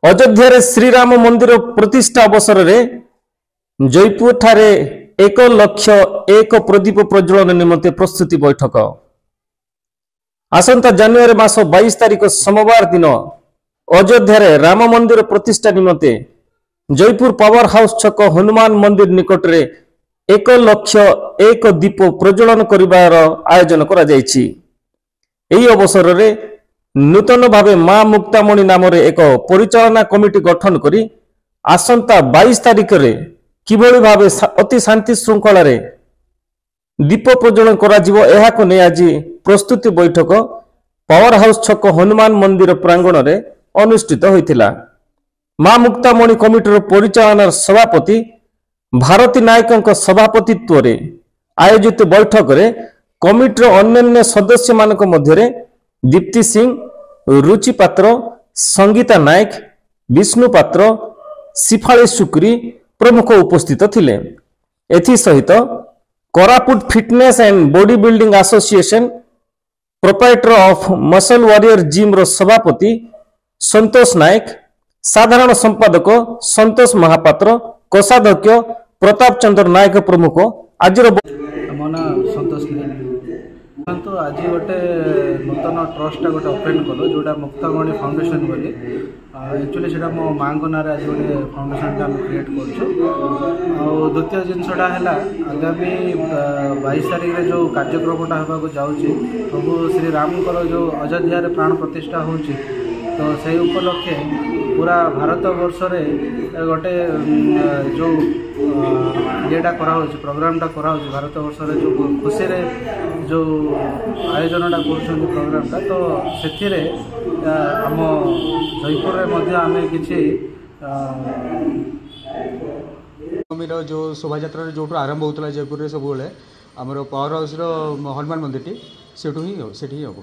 अयोध्या श्रीराम मंदिर प्रतिष्ठा अवसर में जयपुर ठारे 1,01 प्रदीप प्रज्वलन निमंते प्रस्तुति बैठक आसंता जानुआरी मास 22 तारिख सोमवार दिन अयोध्या राम मंदिर प्रतिष्ठा निमंते जयपुर पावर हाउस छक हनुमान मंदिर निकट में 1,01 दीप प्रज्वलन करिवार आयोजन करा जायछि। एही अवसर में नूतन भावे मां मुक्तामणि नाम एक परिचालना कमिटी गठन करी आसंता 22 तारिख रे किभली भावे अति शांति श्रृंखला रे दीप प्रज्वलन करा जिवो एहाको नै आज प्रस्तुति बैठक पावर हाउस छक हनुमान मंदिर प्रांगण रे अनुष्ठित होइतिला। मां मुक्तामणि कमिटीर परिचालना सभापति भारती नायकଙ୍କ सभापतित्व रे आयोजित बैठक रे कमिटीर अन्य सदस्य मानक मध्यरे दीप्ति सिंह, रुचि पात्र, संगीता नायक, विष्णु पात्र, शिफाली सुक्री प्रमुख उपस्थित थिले। एथि सहित Koraput fitness and body building association proprietor of muscle warrior gym रो सभापति संतोष नायक, साधारण संपादक संतोष महापात्र, कोषाध्यक्ष प्रताप चंद्र नायक प्रमुख आज संतोष तो आज गोटे नूतन ट्रस्ट गोटे ओपन कल जोटा मुक्तामणि फाउंडेशन बोली एक्चुअली से मो माँ ना आज गोटे फाउंडेशन आम क्रिएट कर द्वितीय जिनसा है आगामी 22 तारिख में जो कार्यक्रमटा होगा जाऊँगी प्रभु श्री राम जो अयोध्या प्राण प्रतिष्ठा हो तो से उपलक्षे पूरा भारत वर्ष रे गोटे जो येटा करा प्रोग्रामटा करा भारत वर्ष रे जो खुशी रे जो आयोजनटा कर प्रोग्रामटा तो से आम जयपुर में आम किसी जो शोभा यात्रा जो आरंभ होता जयपुर सब आमर पावर हाउस हनुमान मंदिर से ही हम।